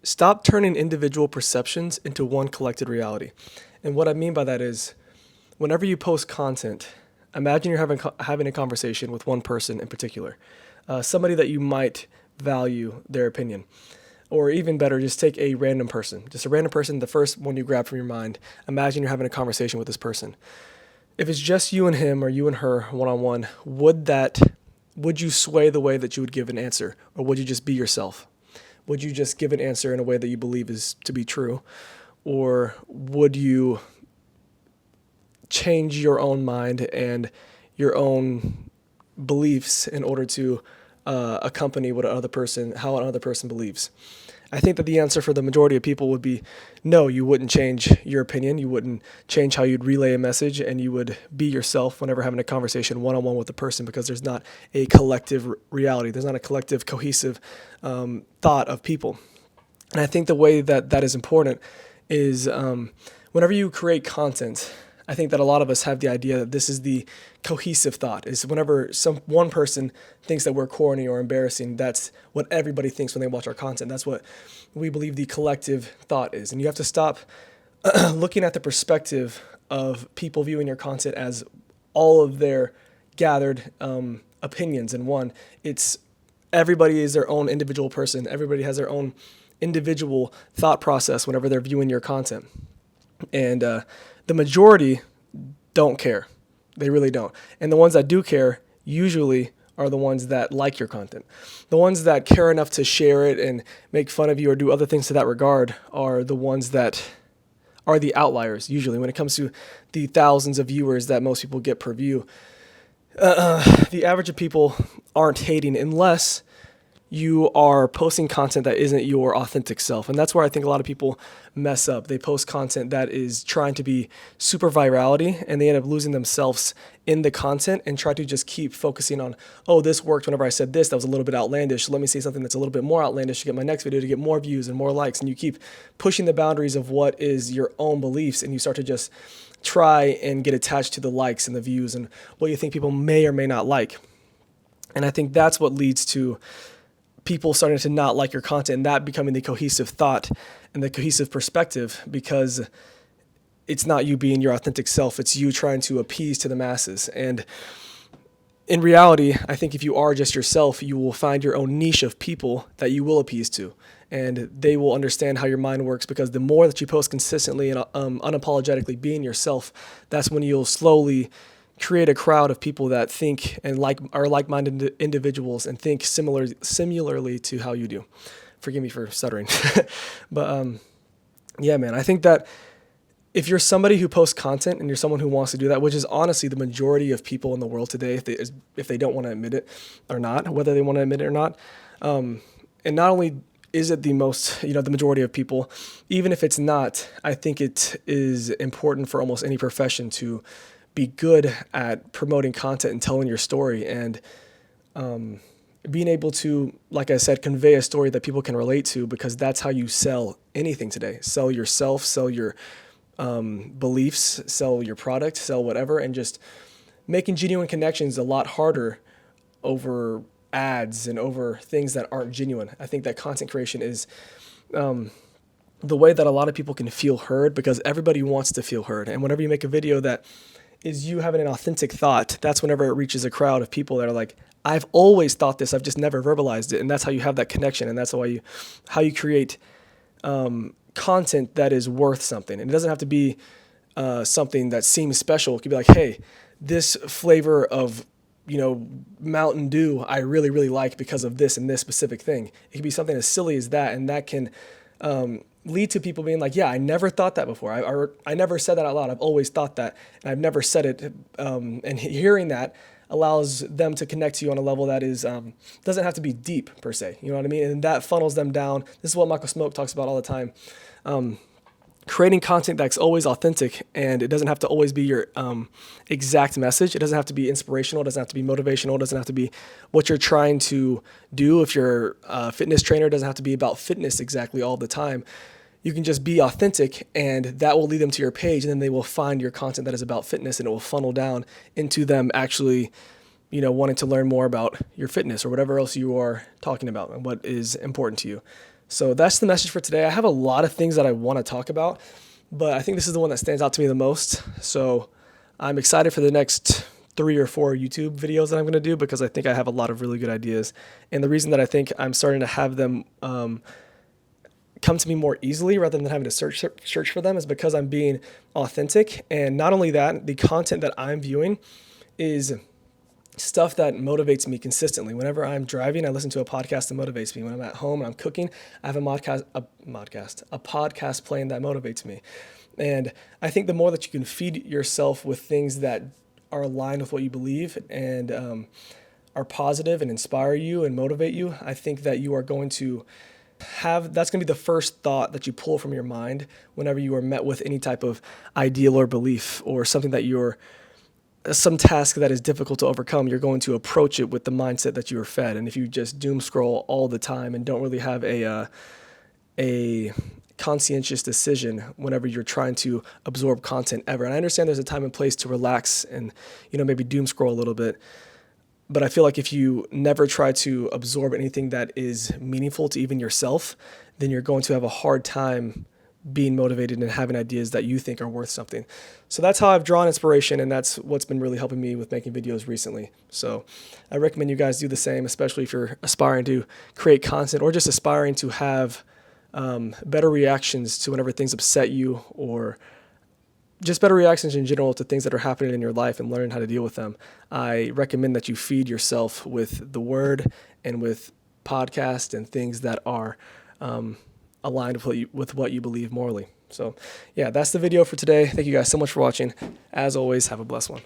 stop turning individual perceptions into one collected reality. And what I mean by that is whenever you post content, imagine you're having a conversation with one person in particular, somebody that you might value their opinion. Or even better, just take a random person, the first one you grab from your mind. Imagine you're having a conversation with this person. If it's just you and him or you and her one on one, would you sway the way that you would give an answer, or would you just be yourself? Would you just give an answer in a way that you believe is to be true, or would you change your own mind and your own beliefs in order to accompany how another person believes? I think that the answer for the majority of people would be no, you wouldn't change your opinion. You wouldn't change how you'd relay a message, and you would be yourself whenever having a conversation one-on-one with the person, because there's not a collective reality. There's not a collective, cohesive thought of people. And I think the way that that is important is whenever you create content, I think that a lot of us have the idea that this is the cohesive thought. Is whenever one person thinks that we're corny or embarrassing, that's what everybody thinks when they watch our content. That's what we believe the collective thought is. And you have to stop looking at the perspective of people viewing your content as all of their gathered opinions in one. It's everybody is their own individual person. Everybody has their own individual thought process whenever they're viewing your content. And the majority don't care. They really don't. And the ones that do care usually are the ones that like your content. The ones that care enough to share it and make fun of you or do other things to that regard are the ones that are the outliers usually when it comes to the thousands of viewers that most people get per view. The average of people aren't hating unless you are posting content that isn't your authentic self. And that's where I think a lot of people mess up. They post content that is trying to be super virality, and they end up losing themselves in the content and try to just keep focusing on, oh, this worked whenever I said this. That was a little bit outlandish. So let me say something that's a little bit more outlandish to get my next video to get more views and more likes. And you keep pushing the boundaries of what is your own beliefs, and you start to just try and get attached to the likes and the views and what you think people may or may not like. And I think that's what leads to people starting to not like your content, and that becoming the cohesive thought and the cohesive perspective, because it's not you being your authentic self. It's you trying to appease to the masses. And in reality, I think if you are just yourself, you will find your own niche of people that you will appease to, and they will understand how your mind works, because the more that you post consistently and unapologetically being yourself, that's when you'll slowly create a crowd of people that think and are like-minded individuals and think similarly to how you do. Forgive me for stuttering. But yeah, man, I think that if you're somebody who posts content and you're someone who wants to do that, which is honestly the majority of people in the world today, if they don't want to admit it or not, whether they want to admit it or not, and not only is it the most, the majority of people, even if it's not, I think it is important for almost any profession to be good at promoting content and telling your story, and being able to, like I said, convey a story that people can relate to, because that's how you sell anything today. Sell yourself, sell your beliefs, sell your product, sell whatever, and just making genuine connections a lot harder over ads and over things that aren't genuine. I think that content creation is the way that a lot of people can feel heard, because everybody wants to feel heard. And whenever you make a video that is you having an authentic thought, that's whenever it reaches a crowd of people that are like, I've always thought this, I've just never verbalized it. And that's how you have that connection. And that's how you create content that is worth something. And it doesn't have to be something that seems special. It could be like, hey, this flavor of Mountain Dew I really, really like because of this and this specific thing. It could be something as silly as that, and that can lead to people being like, yeah, I never thought that before. I never said that out loud. I've always thought that, and I've never said it. And hearing that allows them to connect to you on a level that is doesn't have to be deep per se. You know what I mean? And that funnels them down. This is what Michael Smoke talks about all the time. Creating content that's always authentic, and it doesn't have to always be your exact message. It doesn't have to be inspirational. It doesn't have to be motivational. It doesn't have to be what you're trying to do. If you're a fitness trainer, it doesn't have to be about fitness exactly all the time. You can just be authentic, and that will lead them to your page, and then they will find your content that is about fitness, and it will funnel down into them actually, wanting to learn more about your fitness or whatever else you are talking about and what is important to you. So that's the message for today. I have a lot of things that I want to talk about, but I think this is the one that stands out to me the most. So I'm excited for the next 3 or 4 YouTube videos that I'm going to do because I think I have a lot of really good ideas. And the reason that I think I'm starting to have them come to me more easily rather than having to search for them is because I'm being authentic. And not only that, the content that I'm viewing is stuff that motivates me consistently. Whenever I'm driving, I listen to a podcast that motivates me. When I'm at home and I'm cooking, I have a podcast playing that motivates me. And I think the more that you can feed yourself with things that are aligned with what you believe and are positive and inspire you and motivate you, I think that you are going to that's going to be the first thought that you pull from your mind whenever you are met with any type of ideal or belief or something that some task that is difficult to overcome. You're going to approach it with the mindset that you were fed. And if you just doom scroll all the time and don't really have a conscientious decision whenever you're trying to absorb content ever. And I understand there's a time and place to relax and, maybe doom scroll a little bit. But I feel like if you never try to absorb anything that is meaningful to even yourself, then you're going to have a hard time being motivated and having ideas that you think are worth something. So that's how I've drawn inspiration, and that's what's been really helping me with making videos recently. So I recommend you guys do the same, especially if you're aspiring to create content or just aspiring to have better reactions to whenever things upset you, or just better reactions in general to things that are happening in your life and learning how to deal with them. I recommend that you feed yourself with the word and with podcasts and things that are aligned with what you believe morally. So yeah, that's the video for today. Thank you guys so much for watching. As always, have a blessed one.